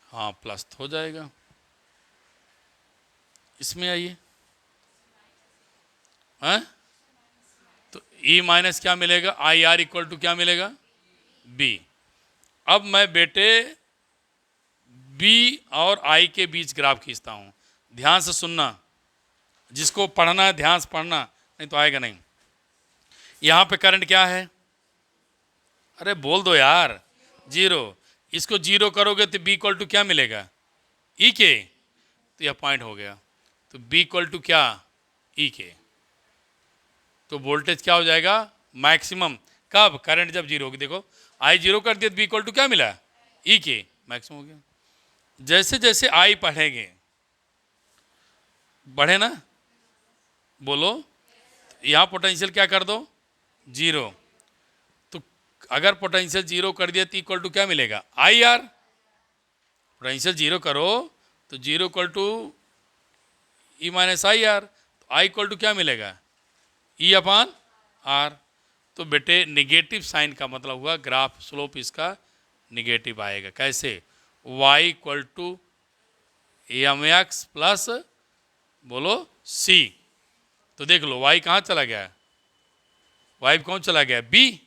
Speaker 1: हाँ प्लस हो जाएगा। इसमें आइए, हैं? तो E माइनस क्या मिलेगा, IR इक्वल टू क्या मिलेगा, B। अब मैं बेटे B और I के बीच ग्राफ खींचता हूं, ध्यान से सुनना, जिसको पढ़ना है ध्यान से पढ़ना, नहीं तो आएगा नहीं। यहां पे करंट क्या है, अरे बोल दो यार, जीरो। इसको जीरो करोगे तो B इक्वल टू क्या मिलेगा, E के। तो यह पॉइंट हो गया। तो B इक्वल टू क्या, E के। तो वोल्टेज क्या हो जाएगा, मैक्सिमम। कब, करंट जब जीरो होगी। देखो I जीरो कर दिया तो B इक्वल टू क्या मिला, E के, मैक्सिमम हो गया। जैसे जैसे I पढ़ेंगे, बढ़े ना, बोलो, यहां पोटेंशियल क्या कर दो, जीरो। तो अगर पोटेंशियल जीरो कर दिया तो इक्वल टू क्या मिलेगा, IR। पोटेंशियल जीरो करो तो zero equal to E minus IR। तो I इक्वल टू क्या मिलेगा, E अपान R। तो बेटे निगेटिव साइन का मतलब हुआ ग्राफ स्लोप इसका निगेटिव आएगा। कैसे, Y equal to MX plus, बोलो, C। तो देख लो Y कहाँ चला गया, Y कौन चला गया, B।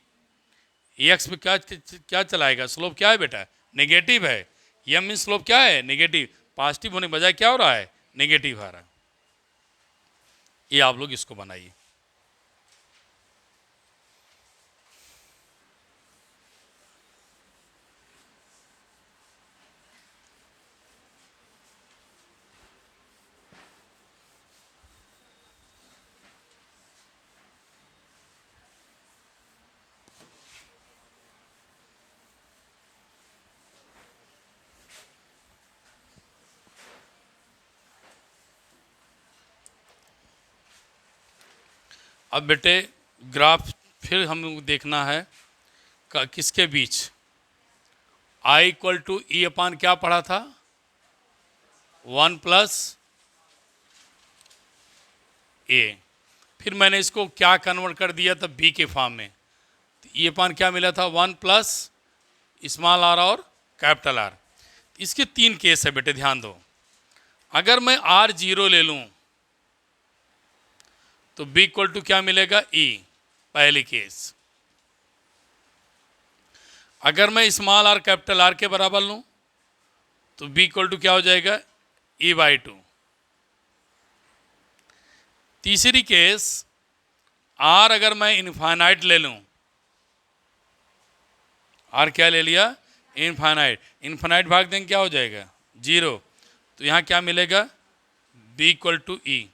Speaker 1: एक्स में क्या क्या चलाएगा, स्लोप क्या है बेटा, नेगेटिव है। एम मीन स्लोप क्या है, नेगेटिव। पॉजिटिव होने के बजाय क्या हो रहा है, नेगेटिव आ रहा है। ये आप लोग इसको बनाइए। अब बेटे ग्राफ फिर हम देखना है किसके बीच, I इक्वल टू E अपान क्या पढ़ा था, 1 प्लस A। फिर मैंने इसको क्या कन्वर्ट कर दिया था, बी के फॉर्म में। तो ई अपान क्या मिला था, 1 प्लस स्मॉल आर और कैपिटल आर। इसके 3 केस है बेटे, ध्यान दो। अगर मैं आर 0 ले लूं तो बी इक्वल टू क्या मिलेगा, ई, पहली केस। अगर मैं स्मॉल आर कैपिटल आर के बराबर लूं तो बी इक्वल टू क्या हो जाएगा, E/2। तीसरी केस, आर अगर मैं इनफाइनाइट ले लूं, आर क्या ले लिया, इनफाइनाइट, इनफाइनाइट भाग देंगे क्या हो जाएगा, 0। तो यहां क्या मिलेगा, बी इक्वल टू ई।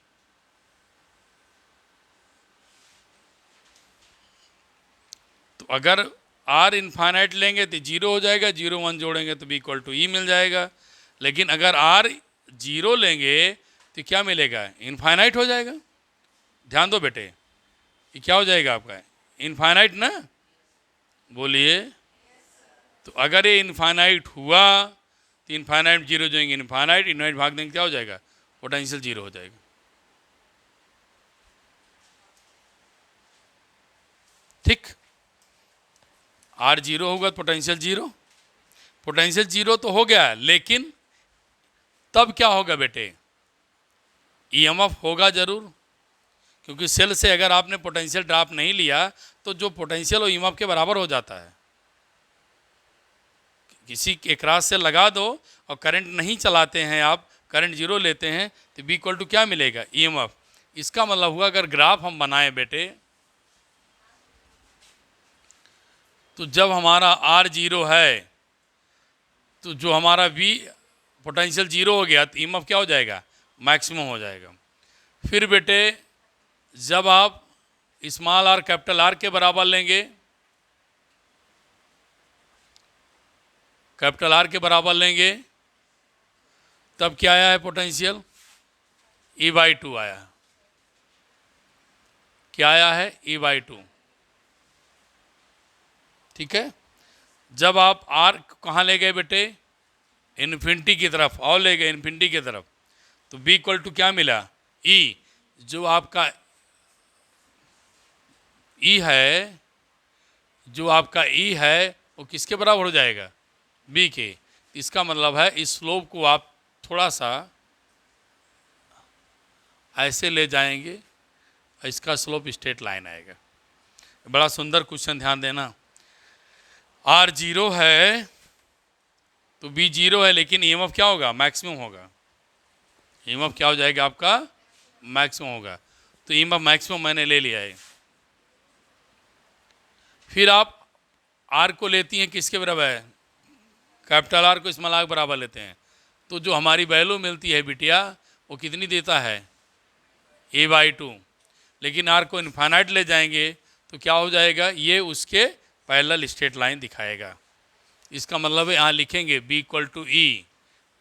Speaker 1: तो अगर आर इनफाइनाइट लेंगे तो 0 हो जाएगा, 0 1 जोड़ेंगे तो बी इक्वल टू ई मिल जाएगा। लेकिन अगर आर 0 लेंगे तो क्या मिलेगा, इनफाइनाइट हो जाएगा। ध्यान दो बेटे, ये क्या हो जाएगा आपका, इनफाइनाइट ना, बोलिए। तो अगर ये इनफाइनाइट हुआ तो इनफाइनाइट 0 जाएंगे, इनफाइनाइट इनफाइनाइट भाग देंगे क्या हो जाएगा, पोटेंशियल 0 हो जाएगा। ठीक, आर 0 होगा तो पोटेंशियल 0, पोटेंशियल 0 तो हो गया, लेकिन तब क्या होगा बेटे, ईएमएफ होगा जरूर, क्योंकि सेल से अगर आपने पोटेंशियल ड्रॉप नहीं लिया तो जो पोटेंशियल वो ईएमएफ के बराबर हो जाता है। किसी के क्रॉस से लगा दो और करंट नहीं चलाते हैं आप, करंट 0 लेते हैं तो बी इक्वल टू क्या मिलेगा, ईएमएफ। इसका मतलब हुआ अगर ग्राफ हम बनाएं बेटे, तो जब हमारा आर 0 है तो जो हमारा वी पोटेंशियल 0 हो गया तो ईएमएफ क्या हो जाएगा, मैक्सिमम हो जाएगा। फिर बेटे जब आप स्मॉल आर कैपिटल आर के बराबर लेंगे, कैपिटल आर के बराबर लेंगे, तब क्या आया है पोटेंशियल, E/2 आया। क्या आया है, E/2। ठीक है, जब आप आर कहाँ ले गए बेटे, इन्फिनिटी की तरफ, और ले गए इन्फिनिटी की तरफ, तो बी इक्वल टू क्या मिला, ई। जो आपका ई है, जो आपका ई है वो किसके बराबर हो जाएगा, बी के। इसका मतलब है इस स्लोप को आप थोड़ा सा ऐसे ले जाएंगे, इसका स्लोप स्ट्रेट लाइन आएगा। बड़ा सुंदर क्वेश्चन, ध्यान देना। आर 0 है तो बी 0 है, लेकिन ईएमएफ क्या होगा, मैक्सिमम होगा। ईएमएफ क्या हो जाएगा आपका, मैक्सिमम होगा। तो ईएमएफ मैक्सिमम मैंने ले लिया है। फिर आप आर को लेती हैं किसके बराबर है, कैपिटल आर को स्मॉल आर के बराबर लेते हैं, तो जो हमारी वैल्यू मिलती है बिटिया वो कितनी देता है, E/2। लेकिन आर को इनफाइनाइट ले जाएंगे तो क्या हो जाएगा, ये उसके पैरेलल स्ट्रेट लाइन दिखाएगा। इसका मतलब है यहाँ लिखेंगे बी इक्वल टू ई,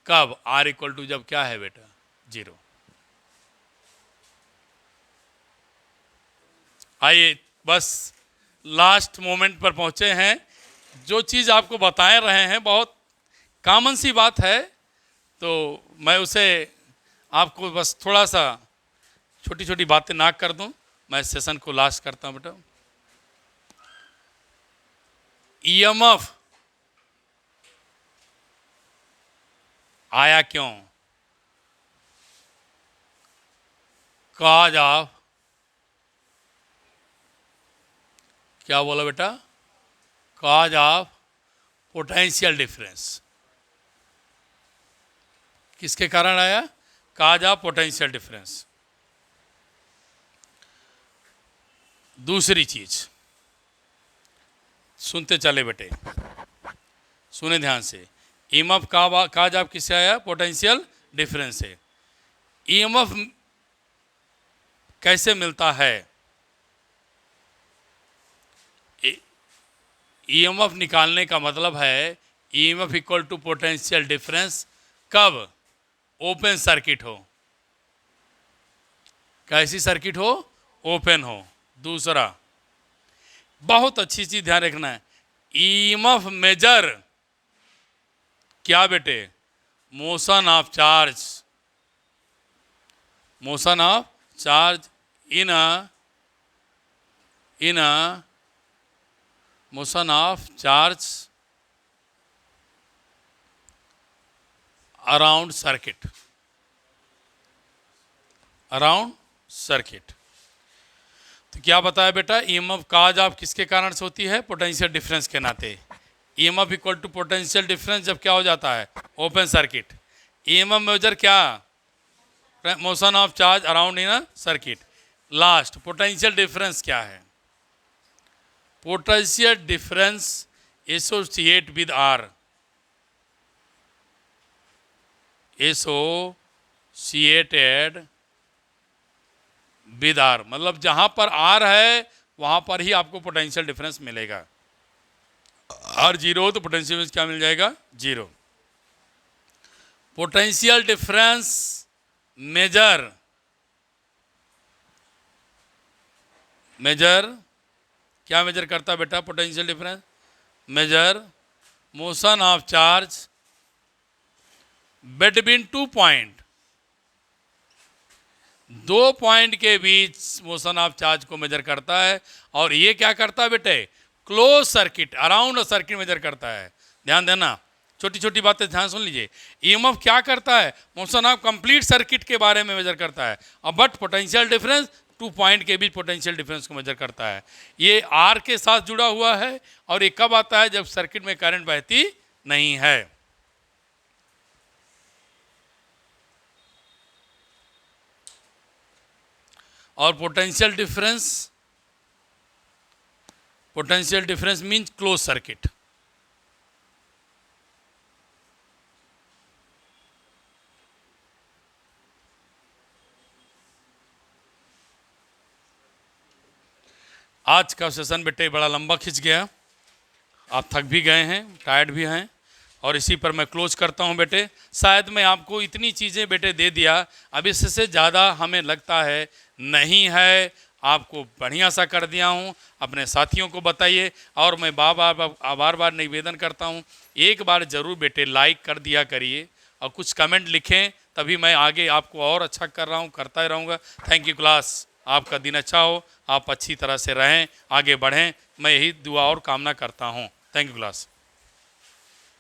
Speaker 1: कब, आर इक्वल टू जब क्या है बेटा, 0। आइए बस लास्ट मोमेंट पर पहुँचे हैं। जो चीज़ आपको बता रहे हैं बहुत कॉमन सी बात है, तो मैं उसे आपको बस थोड़ा सा छोटी छोटी बातें ना कर दूं, मैं सेशन को लास्ट करता हूं बेटा। ईएमएफ आया क्यों, काज ऑफ, क्या बोला बेटा, काज ऑफ पोटेंशियल डिफरेंस। किसके कारण आया, काज ऑफ पोटेंशियल डिफरेंस। दूसरी चीज सुनते चले बेटे, सुने ध्यान से। ईएमएफ काज ऑफ किससे आया, पोटेंशियल डिफरेंस से। ईएमएफ कैसे मिलता है, ईएमएफ निकालने का मतलब है EMF equal to potential difference कब, ओपन सर्किट हो। कैसी सर्किट हो, ओपन हो। दूसरा बहुत अच्छी चीज ध्यान रखना है, ईएमएफ मेजर क्या बेटे, motion of charge, motion of charge in a in a motion of charge around circuit. Around circuit. तो क्या बताया बेटा, ईएमएफ काज आप किसके कारण से होती है, पोटेंशियल डिफरेंस के नाते। EMF equal to potential difference जब क्या हो जाता है, ओपन सर्किट। ईएमएफ मेजर क्या, motion of charge around in a circuit. Last potential difference क्या है, potential difference associate with R, associated with R, मतलब जहां पर आर है वहां पर ही आपको पोटेंशियल डिफरेंस मिलेगा। आर जीरो हो तो पोटेंशियल डिफरेंस क्या मिल जाएगा, जीरो। पोटेंशियल डिफरेंस मेजर क्या मेजर करता है बेटा, potential difference measure motion of charge between 2 point, 2 point के बीच मोशन ऑफ चार्ज को मेजर करता है। और ये क्या करता है बेटे, close circuit around circuit measure करता है। ध्यान देना, छोटी छोटी बातें ध्यान सुन लीजिए। ईएमएफ क्या करता है, मोशन ऑफ कंप्लीट सर्किट के बारे में मेजर करता है, और बट पोटेंशियल डिफरेंस 2 पॉइंट के बीच पोटेंशियल डिफरेंस को मेजर करता है। ये आर के साथ जुड़ा हुआ है, और ये कब आता है, जब सर्किट में करंट बहती नहीं है। और potential difference means close circuit. आज का सेशन बेटे बड़ा लंबा खिंच गया, आप थक भी गए हैं, टायर्ड भी हैं, और इसी पर मैं क्लोज करता हूं बेटे। शायद मैं आपको इतनी चीज़ें बेटे दे दिया, अब इससे ज़्यादा हमें लगता है नहीं है, आपको बढ़िया सा कर दिया हूं। अपने साथियों को बताइए, और मैं बार बार निवेदन करता हूं, एक बार ज़रूर बेटे लाइक कर दिया करिए, और कुछ कमेंट लिखें, तभी मैं आगे आपको और अच्छा कर रहा हूं, करता ही रहूँगा। थैंक यू क्लास, आपका दिन अच्छा हो, आप अच्छी तरह से रहें, आगे बढ़ें, मैं यही दुआ और कामना करता हूँ। Thank you class.